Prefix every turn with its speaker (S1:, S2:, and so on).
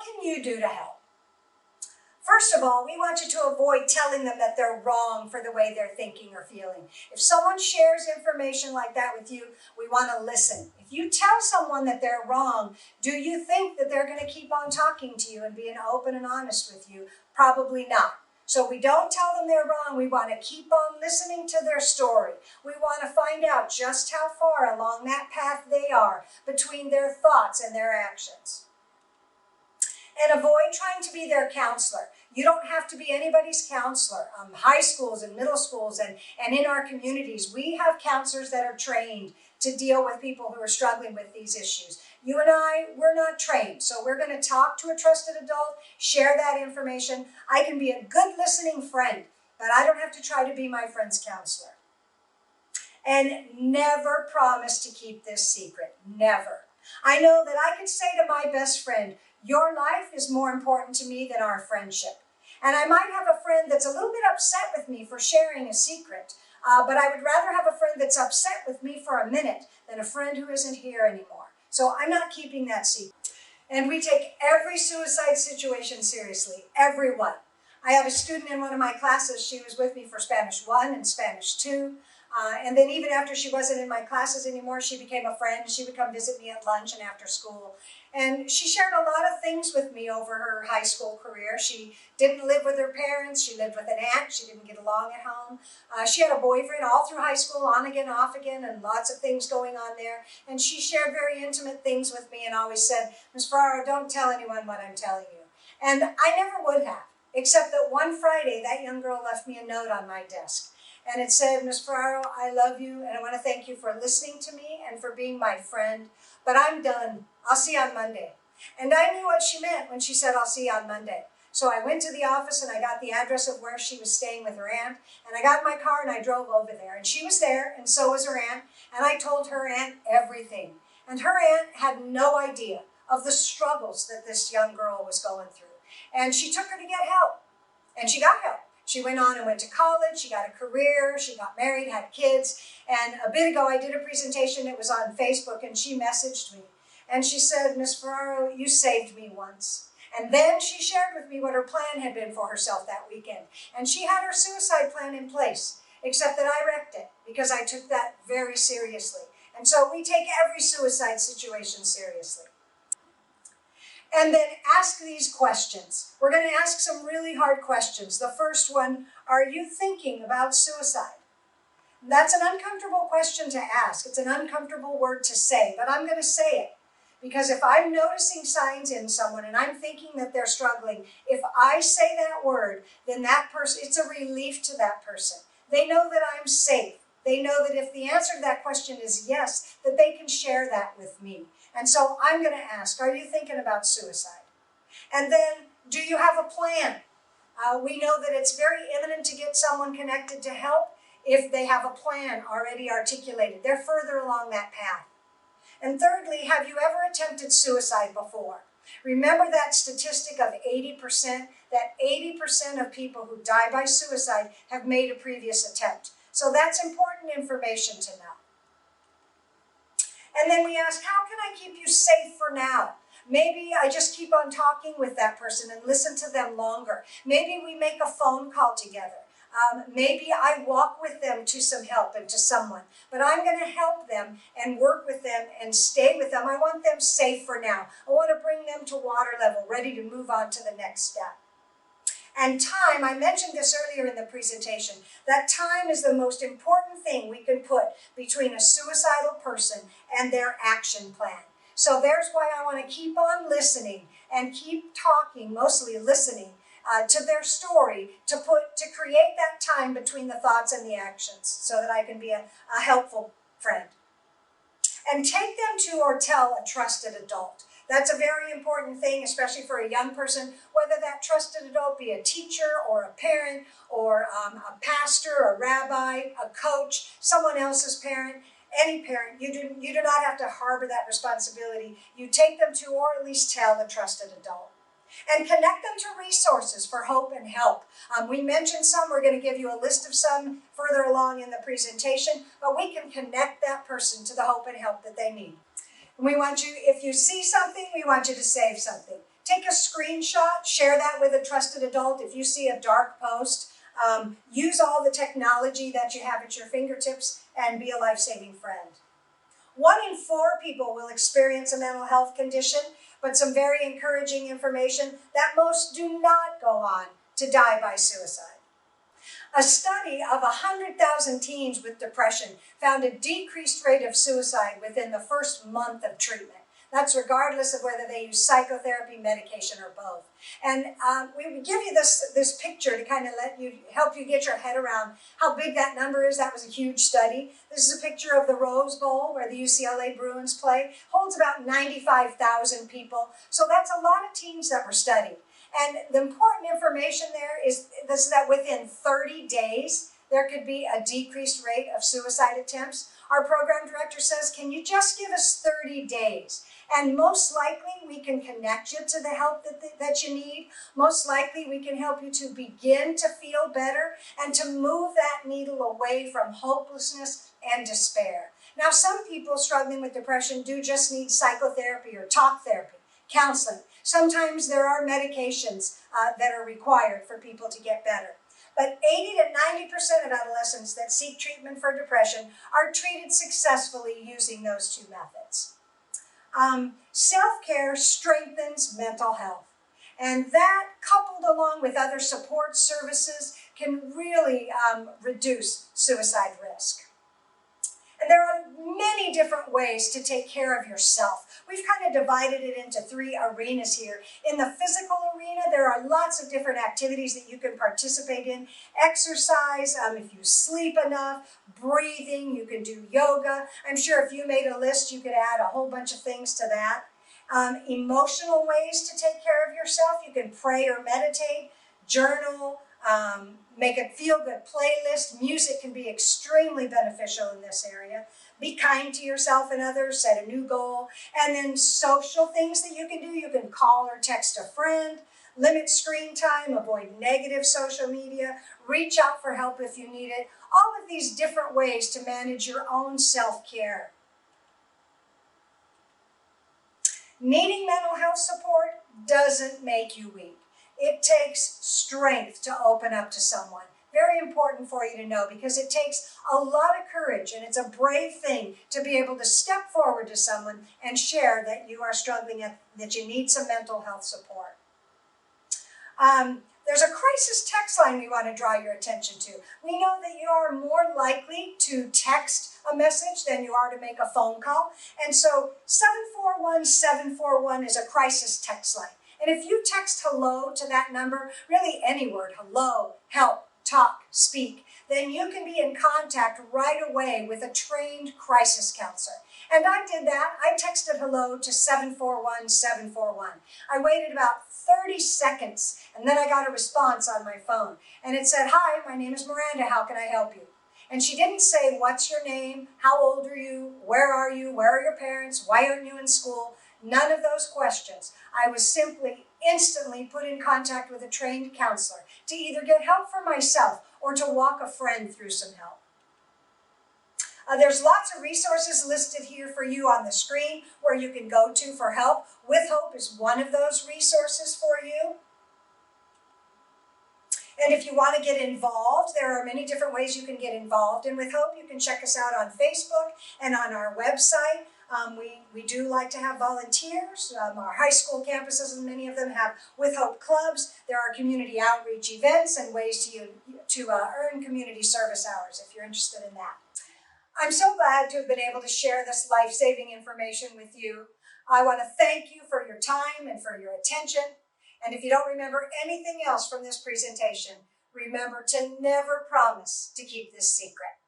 S1: can you do to help? First of all, we want you to avoid telling them that they're wrong for the way they're thinking or feeling. If someone shares information like that with you, we want to listen. If you tell someone that they're wrong, do you think that they're going to keep on talking to you and being open and honest with you? Probably not. So we don't tell them they're wrong. We want to keep on listening to their story. We want to find out just how far along that path they are between their thoughts and their actions. And avoid trying to be their counselor. You don't have to be anybody's counselor. High schools and middle schools and in our communities, we have counselors that are trained to deal with people who are struggling with these issues. You and I, we're not trained, so we're going to talk to a trusted adult, share that information. I can be a good listening friend, but I don't have to try to be my friend's counselor. And never promise to keep this secret, never. I know that I could say to my best friend, your life is more important to me than our friendship. And I might have a friend that's a little bit upset with me for sharing a secret, but I would rather have a friend that's upset with me for a minute than a friend who isn't here anymore. So I'm not keeping that secret. And we take every suicide situation seriously, everyone. I have a student in one of my classes, she was with me for Spanish 1 and Spanish 2. And then even after she wasn't in my classes anymore, she became a friend. She would come visit me at lunch and after school. And she shared a lot of things with me over her high school career. She didn't live with her parents. She lived with an aunt. She didn't get along at home. She had a boyfriend all through high school, on again, off again, and lots of things going on there. And she shared very intimate things with me and always said, Ms. Ferraro, don't tell anyone what I'm telling you. And I never would have, except that one Friday, that young girl left me a note on my desk. And it said, Ms. Ferraro, I love you, and I want to thank you for listening to me and for being my friend, but I'm done. I'll see you on Monday. And I knew what she meant when she said, I'll see you on Monday. So I went to the office and I got the address of where she was staying with her aunt, and I got in my car and I drove over there. And she was there, and so was her aunt, and I told her aunt everything. And her aunt had no idea of the struggles that this young girl was going through. And she took her to get help, and she got help. She went on and went to college, she got a career, she got married, had kids, and a bit ago I did a presentation, it was on Facebook, and she messaged me. And she said, Ms. Ferraro, you saved me once. And then she shared with me what her plan had been for herself that weekend. And she had her suicide plan in place, except that I wrecked it, because I took that very seriously. And so we take every suicide situation seriously. And then ask these questions. We're going to ask some really hard questions. The first one, are you thinking about suicide? That's an uncomfortable question to ask. It's an uncomfortable word to say, but I'm going to say it. Because if I'm noticing signs in someone and I'm thinking that they're struggling, if I say that word, then that person, it's a relief to that person. They know that I'm safe. They know that if the answer to that question is yes, that they can share that with me. And so I'm going to ask, are you thinking about suicide? And then, do you have a plan? We know that it's very imminent to get someone connected to help if they have a plan already articulated. They're further along that path. And thirdly, have you ever attempted suicide before? Remember that statistic of 80%? That 80% of people who die by suicide have made a previous attempt. So that's important information to know. And then we ask, how can I keep you safe for now? Maybe I just keep on talking with that person and listen to them longer. Maybe we make a phone call together. Maybe I walk with them to some help and to someone. But I'm going to help them and work with them and stay with them. I want them safe for now. I want to bring them to water level, ready to move on to the next step. And time, I mentioned this earlier in the presentation, that time is the most important thing we can put between a suicidal person and their action plan. So there's why I want to keep on listening and keep talking, mostly listening, to their story, to create that time between the thoughts and the actions so that I can be a helpful friend. And take them to or tell a trusted adult. That's a very important thing, especially for a young person, whether that trusted adult be a teacher or a parent or a pastor, a rabbi, a coach, someone else's parent, any parent. You do not have to harbor that responsibility. You take them to or at least tell the trusted adult. And connect them to resources for hope and help. We mentioned some. We're going to give you a list of some further along in the presentation, but we can connect that person to the hope and help that they need. We want you, if you see something, we want you to save something. take a screenshot, share that with a trusted adult. If you see a dark post, use all the technology that you have at your fingertips and be a life-saving friend. 1 in 4 people will experience a mental health condition, but some very encouraging information that most do not go on to die by suicide. A study of 100,000 teens with depression found a decreased rate of suicide within the first month of treatment. That's regardless of whether they use psychotherapy, medication, or both. And we give you this picture to kind of help you get your head around how big that number is. That was a huge study. This is a picture of the Rose Bowl where the UCLA Bruins play. Holds about 95,000 people. So that's a lot of teens that were studied. And the important information there is that within 30 days, there could be a decreased rate of suicide attempts. Our program director says, can you just give us 30 days? And most likely we can connect you to the help that you need. Most likely we can help you to begin to feel better and to move that needle away from hopelessness and despair. Now, some people struggling with depression do just need psychotherapy or talk therapy, counseling. Sometimes there are medications that are required for people to get better. But 80 to 90% of adolescents that seek treatment for depression are treated successfully using those 2 methods. Self-care strengthens mental health. And that, coupled along with other support services, can really reduce suicide risk. And there are many different ways to take care of yourself. We've kind of divided it into 3 arenas here. In the physical arena, there are lots of different activities that you can participate in. Exercise, if you sleep enough, breathing, you can do yoga. I'm sure if you made a list, you could add a whole bunch of things to that. Emotional ways to take care of yourself. You can pray or meditate, journal, make a feel-good playlist. Music can be extremely beneficial in this area. Be kind to yourself and others, set a new goal. And then social things that you can do. You can call or text a friend, limit screen time, avoid negative social media, reach out for help if you need it. All of these different ways to manage your own self-care. Needing mental health support doesn't make you weak. It takes strength to open up to someone. Very important for you to know because it takes a lot of courage and it's a brave thing to be able to step forward to someone and share that you are struggling, that you need some mental health support. There's a crisis text line we want to draw your attention to. We know that you are more likely to text a message than you are to make a phone call. And so 741-741 is a crisis text line. And if you text hello to that number, really any word, hello, help, talk, speak, then you can be in contact right away with a trained crisis counselor. And I did that. I texted hello to 741-741. I waited about 30 seconds, and then I got a response on my phone. And it said, hi, my name is Miranda. How can I help you? And she didn't say, what's your name? How old are you? Where are you? Where are your parents? Why aren't you in school? None of those questions. I was simply instantly put in contact with a trained counselor to either get help for myself or to walk a friend through some help. There's lots of resources listed here for you on the screen where you can go to for help. With Hope is one of those resources for you. And if you want to get involved, there are many different ways you can get involved. And With Hope, you can check us out on Facebook and on our website. We do like to have volunteers. Our high school campuses, and many of them have With Hope clubs. There are community outreach events and ways to earn community service hours if you're interested in that. I'm so glad to have been able to share this life-saving information with you. I want to thank you for your time and for your attention. And if you don't remember anything else from this presentation, remember to never promise to keep this secret.